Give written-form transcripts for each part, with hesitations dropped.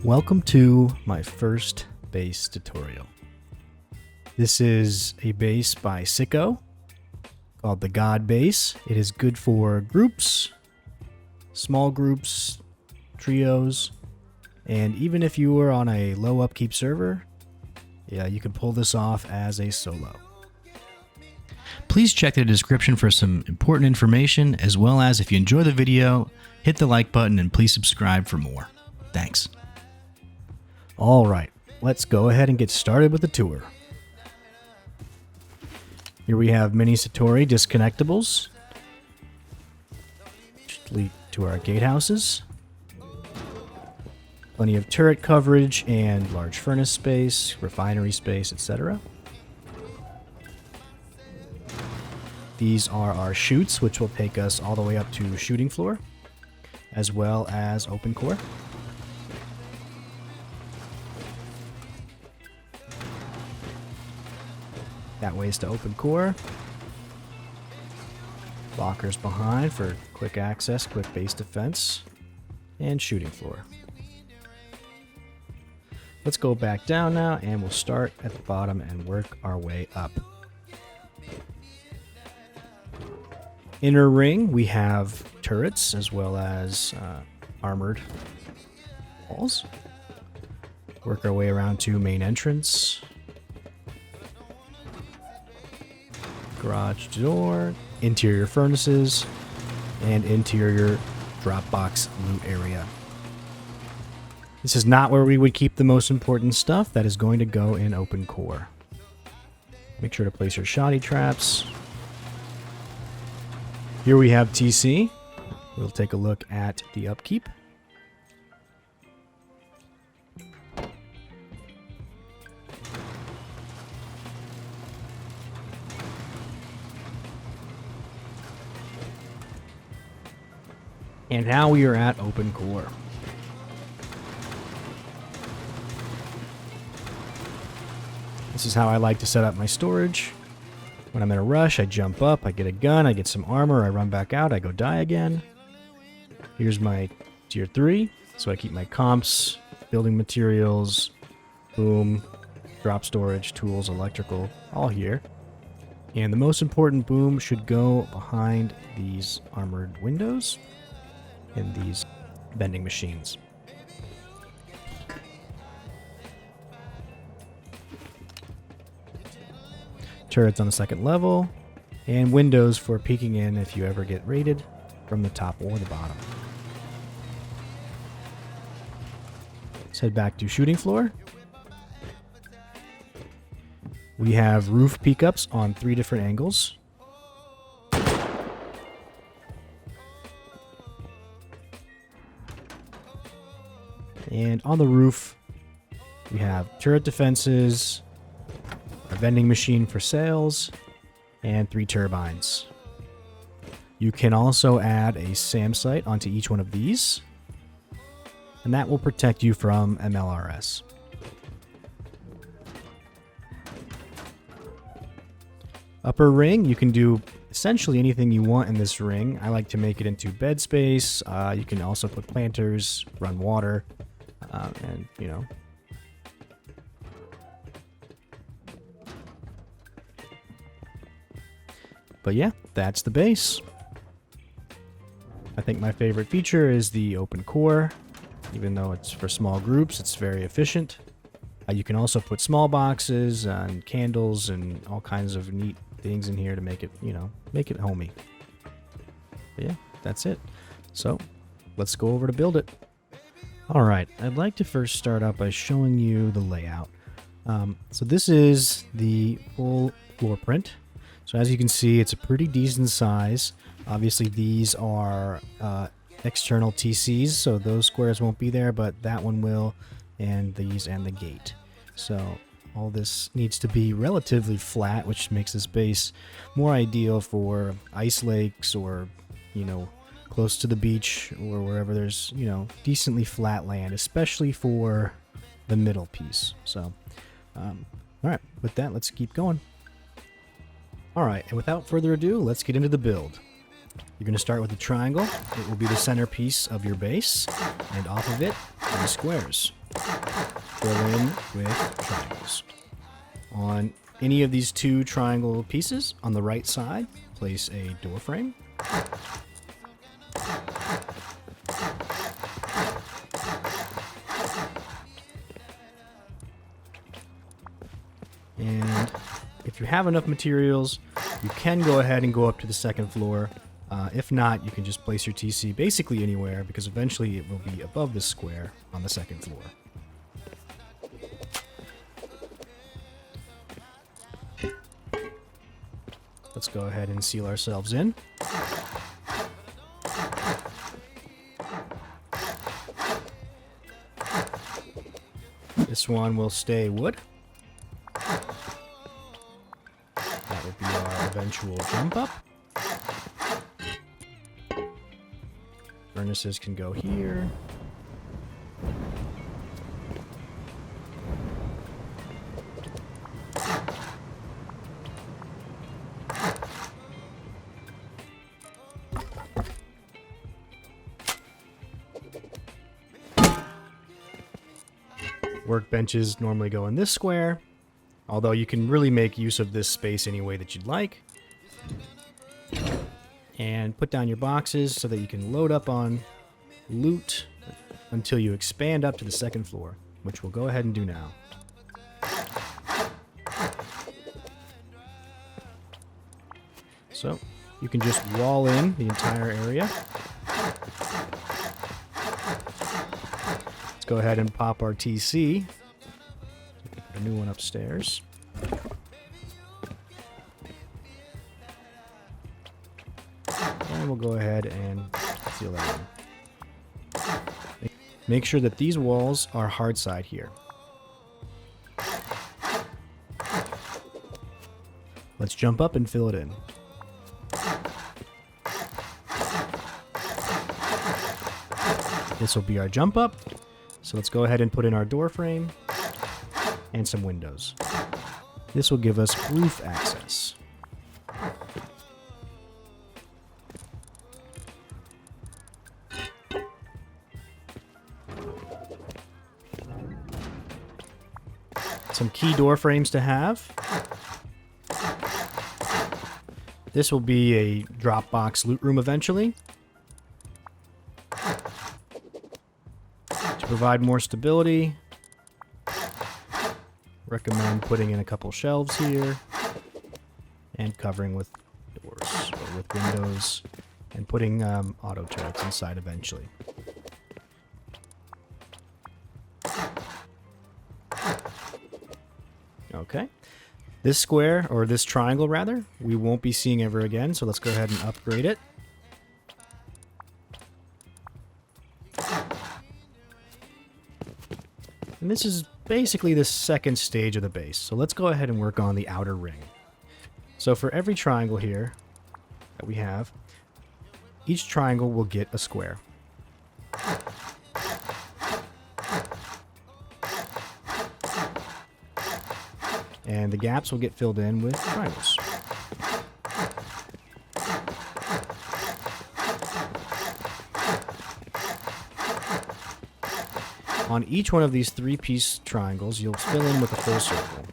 Welcome to my first base tutorial. This is a base by Syko called the God Base. It is good for groups, small groups, trios, and even if you were on a low upkeep server, yeah, you can pull this off as a solo. Please check the description for some important information, as well as if you enjoy the video, hit the like button and please subscribe for more. Thanks. Alright, let's go ahead and get started with the tour. Here we have mini Satori disconnectables. Just lead to our gatehouses. Plenty of turret coverage and large furnace space, refinery space, etc. These are our chutes, which will take us all the way up to shooting floor, as well as open core. That ways to open core. Lockers behind for quick access, quick base defense, and shooting floor. Let's go back down now, and we'll start at the bottom and work our way up. Inner ring, we have turrets as well as armored walls. Work our way around to main entrance. Garage door, interior furnaces, and interior drop box loot area. This is not where we would keep the most important stuff. That is going to go in open core. Make sure to place your shoddy traps. Here we have TC. We'll take a look at the upkeep. And now we are at open core. This is how I like to set up my storage. When I'm in a rush, I jump up, I get a gun, I get some armor, I run back out, I go die again. Here's my tier 3, so I keep my comps, building materials, boom, drop storage, tools, electrical, all here. And the most important boom should go behind these armored windows and these vending machines. Turrets on the second level, and windows for peeking in if you ever get raided from the top or the bottom. Let's head back to shooting floor. We have roof peek ups on 3 different angles. And on the roof, we have turret defenses, a vending machine for sales, and 3 turbines. You can also add a SAM site onto each one of these, and that will protect you from MLRS. Upper ring, you can do essentially anything you want in this ring. I like to make it into bed space. You can also put planters, run water, and, you know. But yeah, that's the base. I think my favorite feature is the open core. Even though it's for small groups, it's very efficient. You can also put small boxes and candles and all kinds of neat things in here to make it, you know, make it homey. But yeah, that's it. So let's go over to build it. Alright, I'd like to first start out by showing you the layout. So this is the full floor print. So as you can see, it's a pretty decent size. Obviously these are external TCs, so those squares won't be there, but that one will, and these and the gate. So all this needs to be relatively flat, which makes this base more ideal for ice lakes or, you know, close to the beach or wherever there's, you know, decently flat land, especially for the middle piece. So, alright, with that, let's keep going. Alright, and without further ado, let's get into the build. You're going to start with a triangle. It will be the centerpiece of your base, and off of it, 3 squares. fill in with triangles. On any of these 2 triangle pieces on the right side, place a door frame. And if you have enough materials, you can go ahead and go up to the 2nd floor. If not, you can just place your TC basically anywhere, because eventually it will be above this square on the 2nd floor. Let's go ahead and seal ourselves in. This one will stay wood. That will be our eventual jump up. Furnaces can go here. Workbenches normally go in this square, although you can really make use of this space any way that you'd like. And put down your boxes so that you can load up on loot until you expand up to the 2nd floor, which we'll go ahead and do now. So you can just wall in the entire area. Let's go ahead and pop our TC. Put a new one upstairs. And we'll go ahead and seal that in. Make sure that these walls are hard side here. Let's jump up and fill it in. This will be our jump up. So let's go ahead and put in our door frame and some windows. This will give us roof access. Some key door frames to have. This will be a drop box loot room eventually. To provide more stability, recommend putting in a couple shelves here and covering with doors or with windows and putting auto turrets inside eventually. Okay. This square, or this triangle rather, we won't be seeing ever again, so let's go ahead and upgrade it. And this is basically the 2nd stage of the base, so let's go ahead and work on the outer ring. So for every triangle here that we have, each triangle will get a square. And the gaps will get filled in with triangles. On each one of these 3-piece triangles, you'll fill in with a full circle.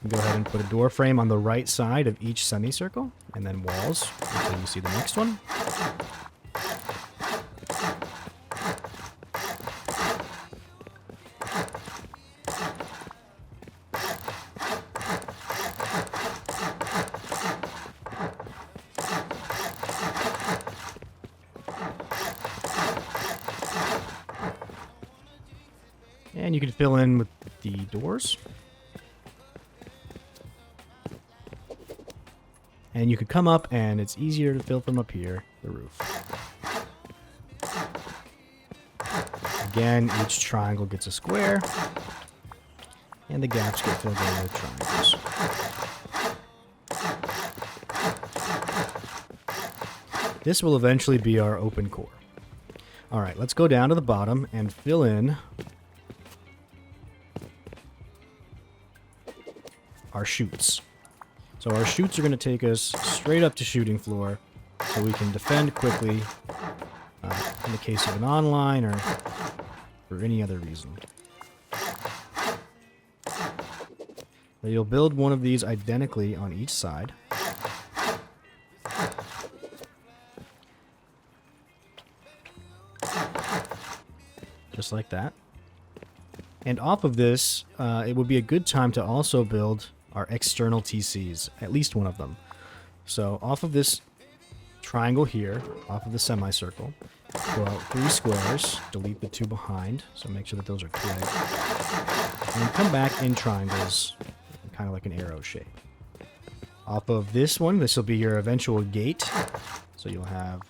Go ahead and put a door frame on the right side of each semicircle, and then walls until you see the next one. And you can fill in with the doors. And you could come up, and it's easier to fill from up here, the roof. Again, each triangle gets a square, and the gaps get filled in with triangles. This will eventually be our open core. Alright, let's go down to the bottom and fill in our chutes. So our chutes are going to take us straight up to shooting floor so we can defend quickly in the case of an online or for any other reason. Now you'll build one of these identically on each side. Just like that. And off of this, it would be a good time to also build our external TCs, at least one of them. So off of this triangle here, off of the semicircle, go out 3 squares, delete the 2 behind, so make sure that those are twig, and come back in triangles, kind of like an arrow shape. Off of this one, this will be your eventual gate, so you'll have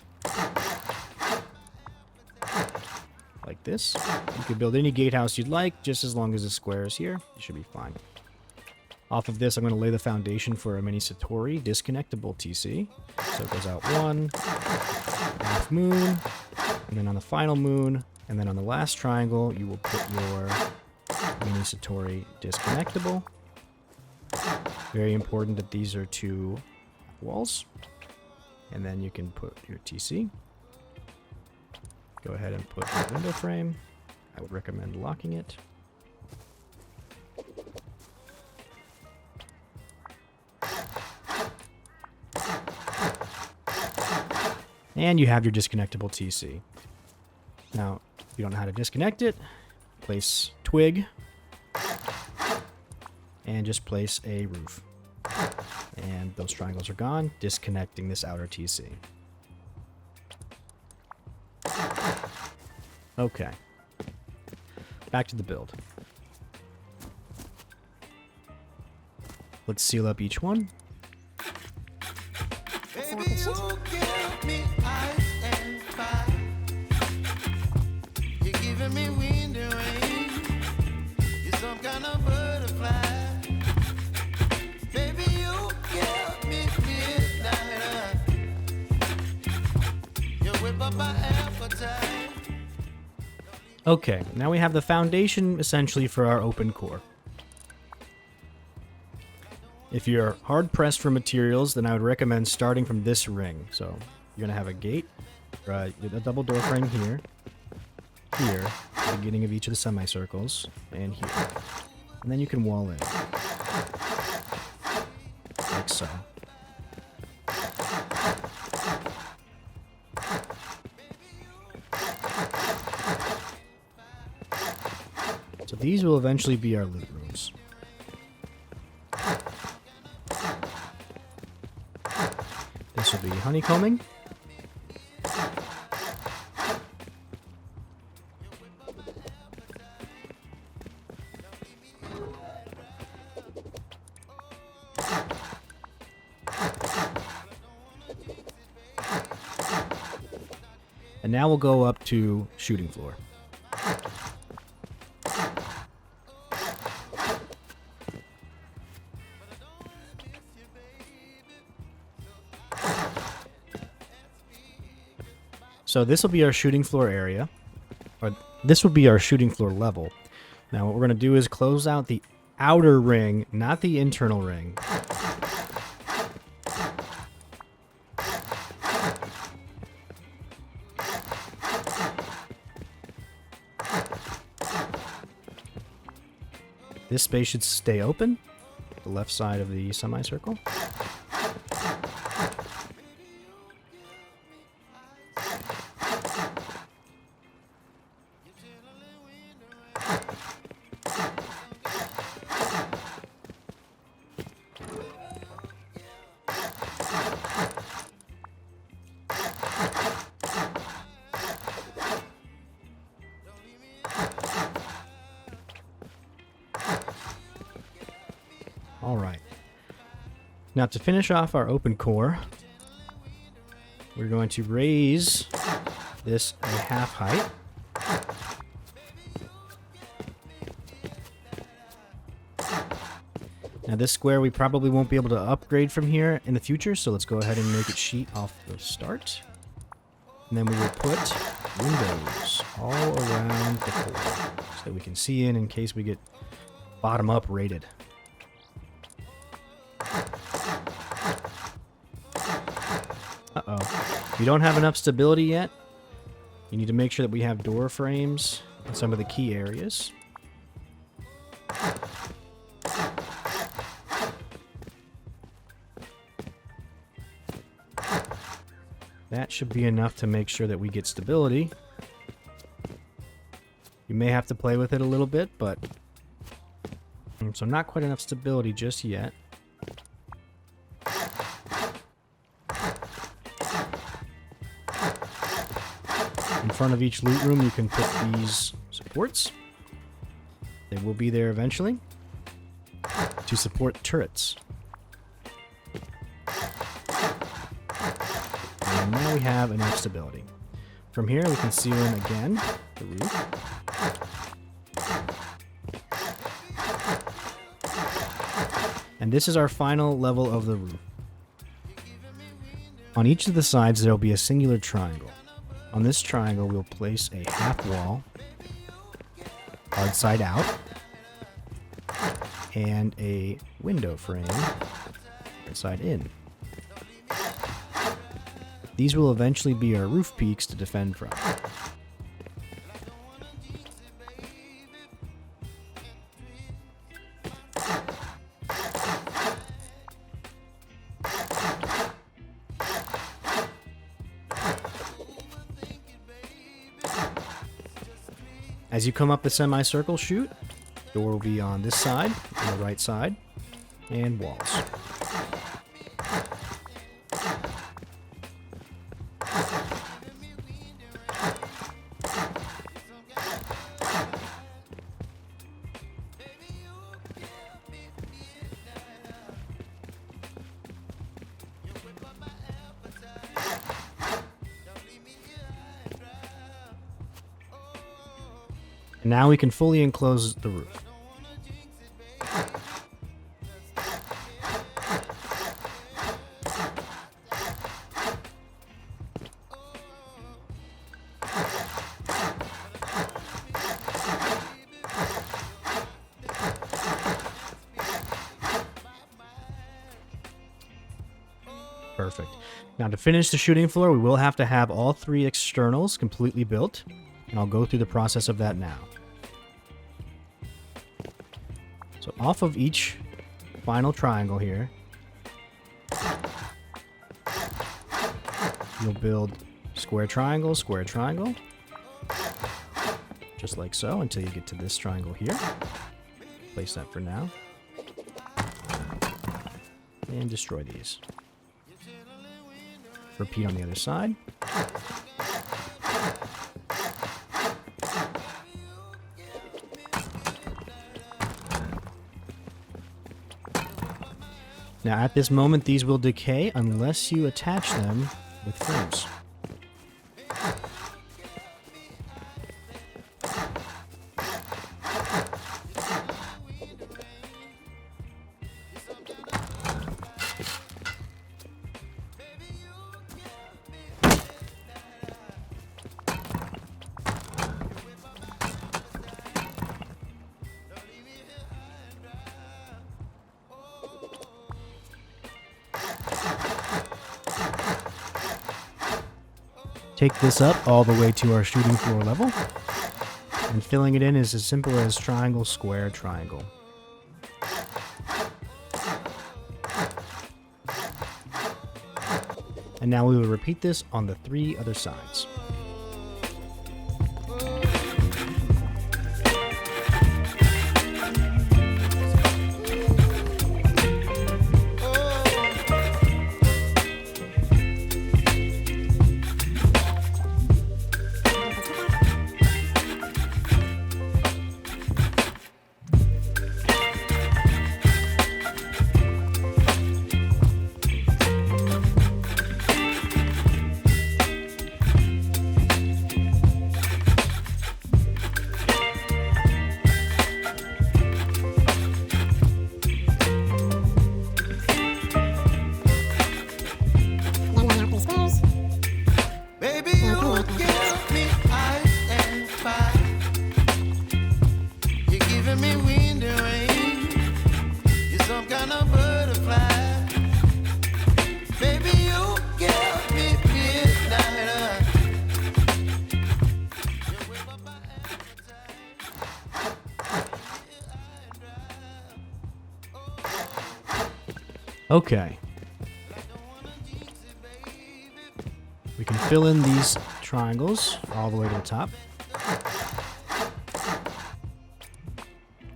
like this. You can build any gatehouse you'd like, just as long as the square is here. You should be fine. Off of this, I'm going to lay the foundation for a mini Satori disconnectable TC. So it goes out 1, half moon, and then on the final moon, and then on the last triangle, you will put your mini Satori disconnectable. Very important that these are 2 walls. And then you can put your TC. Go ahead and put the window frame. I would recommend locking it. And you have your disconnectable TC. Now, if you don't know how to disconnect it, place twig and just place a roof. And those triangles are gone, disconnecting this outer TC. Okay. Back to the build. Let's seal up each one. Baby, you give me ice and fire. You're giving me wind and rain. You're some kind of butterfly. Baby, you give me midnight. You whip up my appetite. Okay, now we have the foundation essentially for our open core. If you're hard-pressed for materials, then I would recommend starting from this ring. So you're going to have a gate, or a double door frame here, here, at the beginning of each of the semicircles, and here. And then you can wall in. Like so. So these will eventually be our loot rooms. This will be honeycombing. And now we'll go up to shooting floor. So this will be our shooting floor area, or this will be our shooting floor level. Now what we're going to do is close out the outer ring, not the internal ring. This space should stay open, the left side of the semicircle. Alright. Now to finish off our open core, we're going to raise this a half height. Now this square we probably won't be able to upgrade from here in the future, so let's go ahead and make it sheet off the start. And then we will put windows all around the core so that we can see in case we get bottom up rated. Uh-oh. We don't have enough stability yet. You need to make sure that we have door frames in some of the key areas. That should be enough to make sure that we get stability. You may have to play with it a little bit, but... So not quite enough stability just yet. In front of each loot room, you can put these supports. They will be there eventually to support turrets. And now we have enough stability. From here, we can seal in again the roof. And this is our final level of the roof. On each of the sides, there will be a singular triangle. On this triangle, we'll place a half wall, hard side out, and a window frame, hard side in. These will eventually be our roof peaks to defend from. As you come up the semicircle chute, door will be on this side, on the right side, and walls. And now we can fully enclose the roof. Perfect. Now to finish the shooting floor, we will have to have all three externals completely built, and I'll go through the process of that now. So off of each final triangle here, you'll build square triangle, just like so until you get to this triangle here. Place that for now. And destroy these. Repeat on the other side. Now at this moment these will decay unless you attach them with frames. Take this up all the way to our shooting floor level, and filling it in is as simple as triangle, square, triangle. And now we will repeat this on the three other sides. Baby, you give me ice and fire. You're giving me wind and rain. You're some kind of butterfly. Baby, you give me Okay. We can fill in these triangles all the way to the top.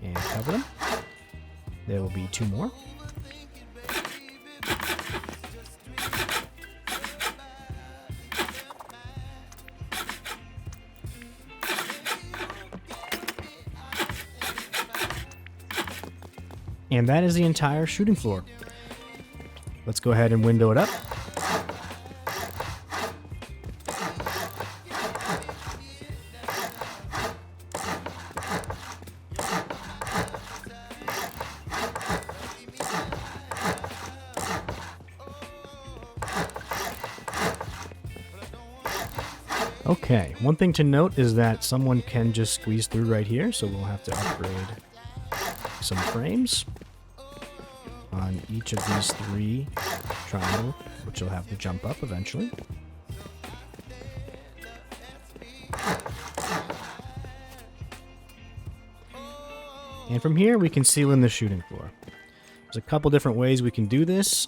And cover them. There will be 2 more. And that is the entire shooting floor. Let's go ahead and window it up. Okay, one thing to note is that someone can just squeeze through right here, so we'll have to upgrade some frames on each of these 3 triangles, which will have to jump up eventually. And from here, we can seal in the shooting floor. There's a couple different ways we can do this.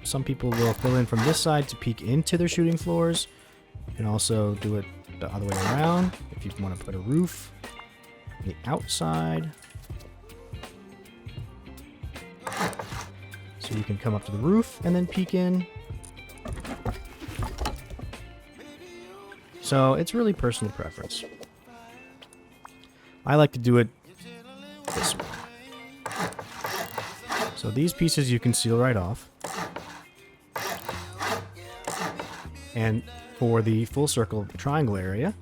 Some people will fill in from this side to peek into their shooting floors. You can also do it the other way around if you want to put a roof on the outside. So you can come up to the roof and then peek in. So it's really personal preference. I like to do it this way. So these pieces you can seal right off. And for the full circle triangle area,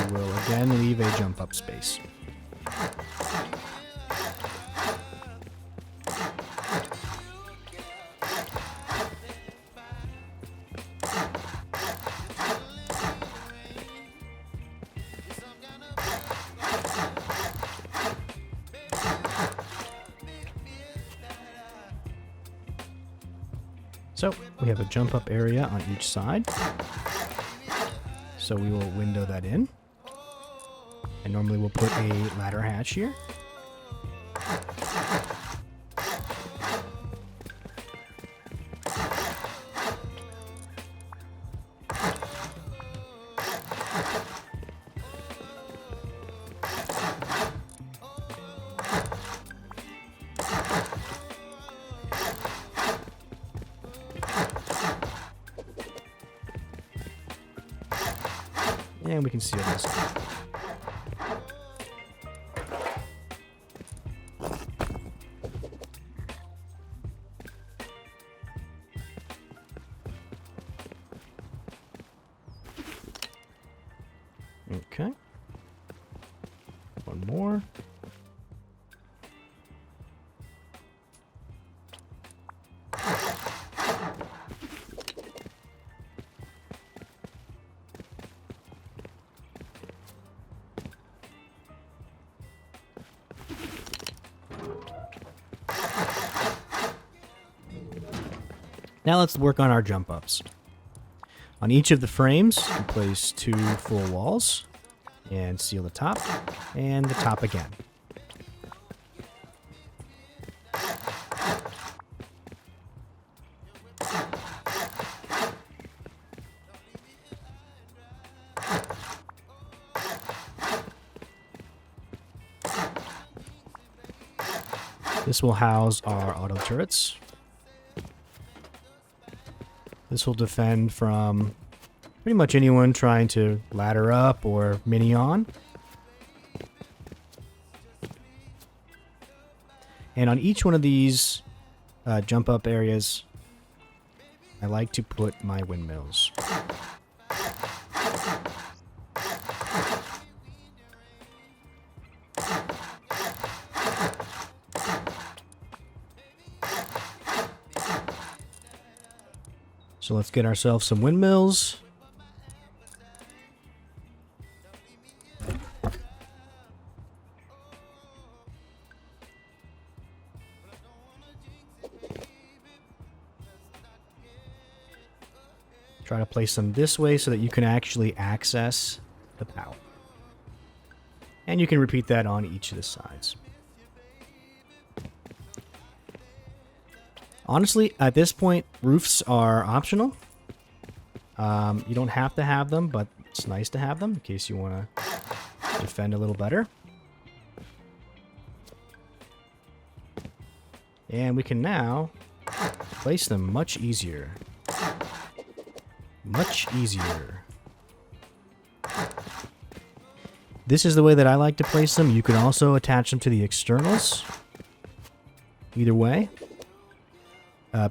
you will again leave a jump up space. So we have a jump up area on each side. So we will window that in. And normally we'll put a ladder hatch here. And we can seal this. Okay. One more. Now let's work on our jump ups. On each of the frames, you place 2 full walls and seal the top and the top again. This will house our auto turrets. This will defend from pretty much anyone trying to ladder up or mini on. And on each one of these jump up areas, I like to put my windmills. So let's get ourselves some windmills. Try to place them this way so that you can actually access the power. And you can repeat that on each of the sides. Honestly, at this point, roofs are optional. You don't have to have them, but it's nice to have them in case you want to defend a little better. And we can now place them much easier. Much easier. This is the way that I like to place them. You can also attach them to the externals. Either way.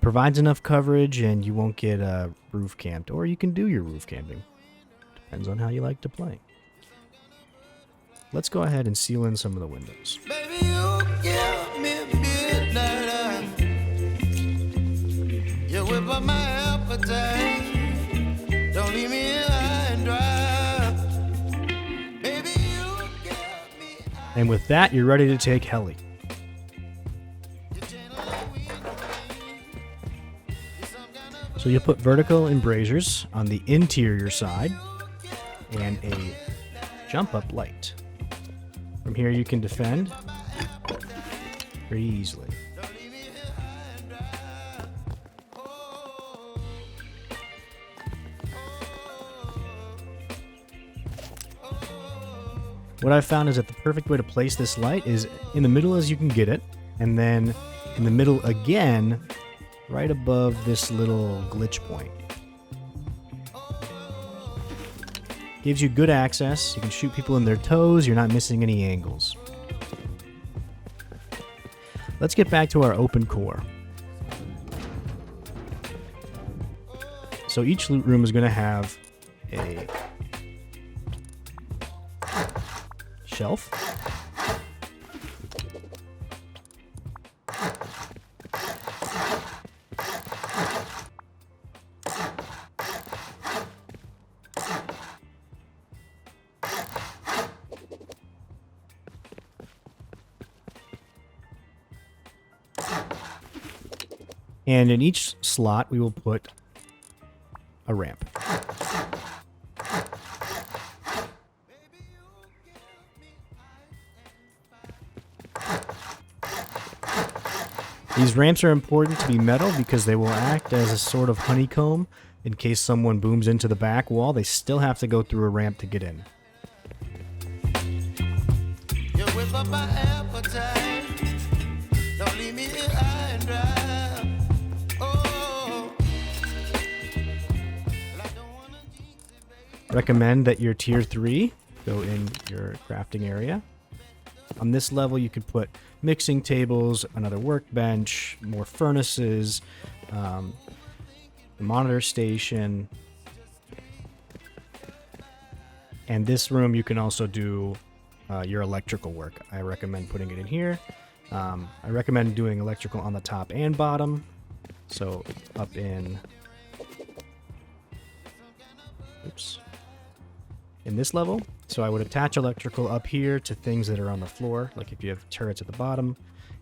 Provides enough coverage and you won't get roof camped. Or you can do your roof camping. Depends on how you like to play. Let's go ahead and seal in some of the windows. Baby, you give me midnight. You whip up my appetite. Don't leave me here high and dry. Baby, you give me. And with that, you're ready to take heli. So you'll put vertical embrasures on the interior side and a jump up light. From here you can defend pretty easily. What I've found is that the perfect way to place this light is in the middle as you can get it, and then in the middle again, right above this little glitch point. Gives you good access. You can shoot people in their toes. You're not missing any angles. Let's get back to our open core. So each loot room is going to have a shelf. And in each slot, we will put a ramp. These ramps are important to be metal because they will act as a sort of honeycomb. In case someone booms into the back wall, they still have to go through a ramp to get in. You whip up my appetite. Don't leave me here high and dry. Recommend that your tier 3 go in your crafting area. On this level, you could put mixing tables, another workbench, more furnaces, the monitor station. And this room, you can also do your electrical work. I recommend putting it in here. I recommend doing electrical on the top and bottom. So up in... Oops. In this level, so I would attach electrical up here to things that are on the floor, like if you have turrets at the bottom,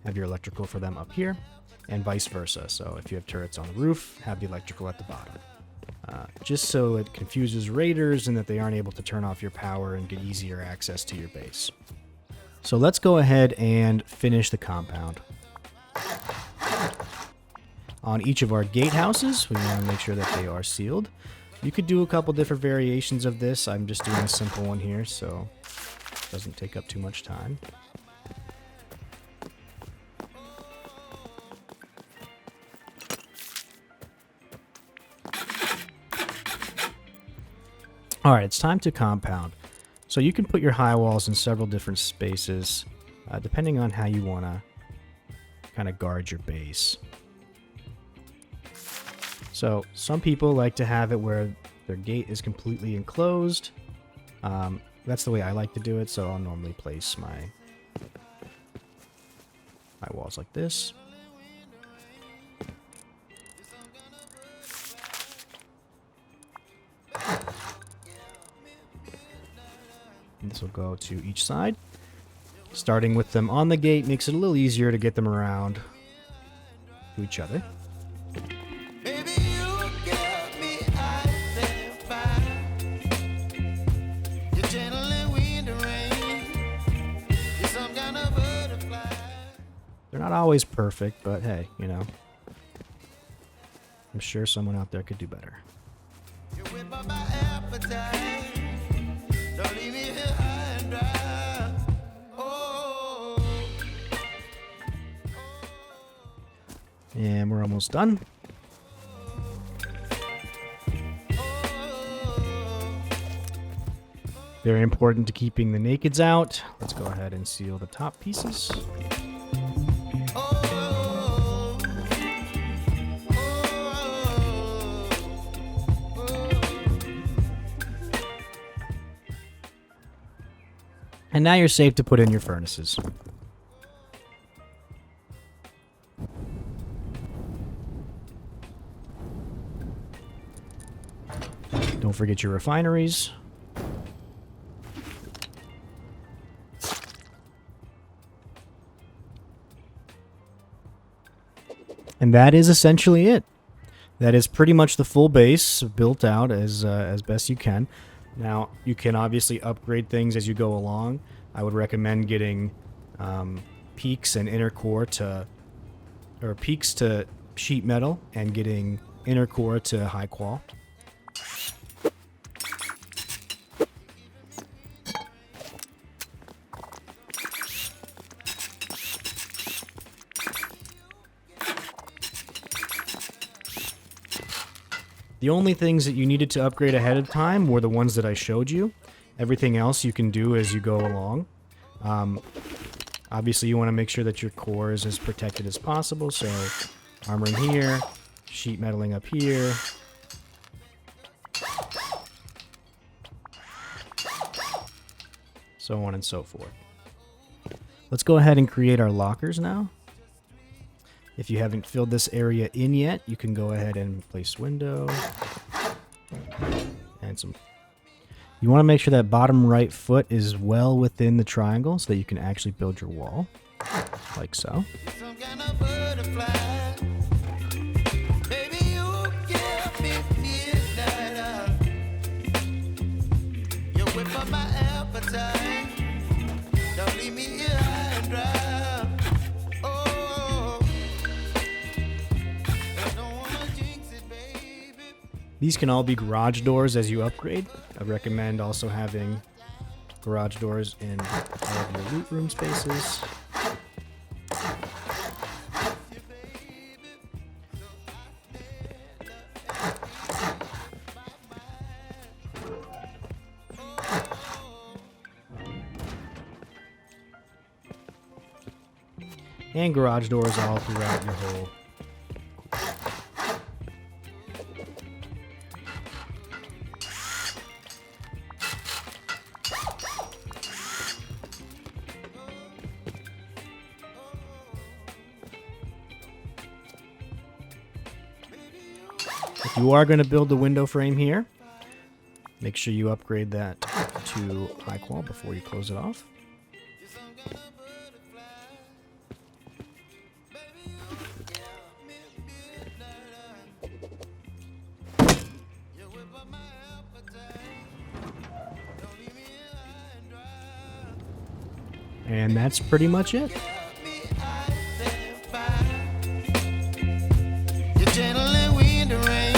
have your electrical for them up here, and vice versa. So if you have turrets on the roof, have the electrical at the bottom. Just so it confuses raiders and that they aren't able to turn off your power and get easier access to your base. So let's go ahead and finish the compound. On each of our gatehouses, we want to make sure that they are sealed. You could do a couple different variations of this. I'm just doing a simple one here, so it doesn't take up too much time. Alright, it's time to compound. So you can put your high walls in several different spaces, depending on how you want to kind of guard your base. So some people like to have it where their gate is completely enclosed. That's the way I like to do it, so I'll normally place my walls like this. And this will go to each side. Starting with them on the gate makes it a little easier to get them around to each other. They're not always perfect, but hey, you know, I'm sure someone out there could do better. You whip up my appetite. Don't leave me here high and dry. Oh. And we're almost done. Very important to keeping the nakeds out. Let's go ahead and seal the top pieces. And now you're safe to put in your furnaces. Don't forget your refineries. And that is essentially it. That is pretty much the full base built out as best you can. Now, you can obviously upgrade things as you go along. I would recommend getting peaks and inner core to, or peaks to sheet metal and getting inner core to high qual. The only things that you needed to upgrade ahead of time were the ones that I showed you. Everything else you can do as you go along. Obviously, you want to make sure that your core is as protected as possible. So, armoring here, sheet metaling up here. So on and so forth. Let's go ahead and create our lockers now. If you haven't filled this area in yet, you can go ahead and place window. And some. You want to make sure that bottom right foot is well within the triangle so that you can actually build your wall. Like so. Some kind of butterfly. Baby, you give me midnight. You whip up my appetite. Don't leave me here high and dry. Oh, I don't wanna jinx it, baby. These can all be garage doors as you upgrade. I recommend also having garage doors in all of your loot room spaces. And garage doors all throughout your whole. If you are going to build the window frame here, make sure you upgrade that to high qual before you close it off. And that's pretty much it. You're gentle and wind and rain.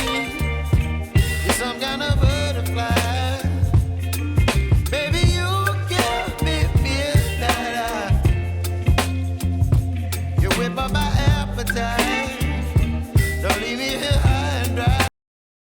You're some kind of butterfly. Baby, you give me midnight. You whip up my appetite.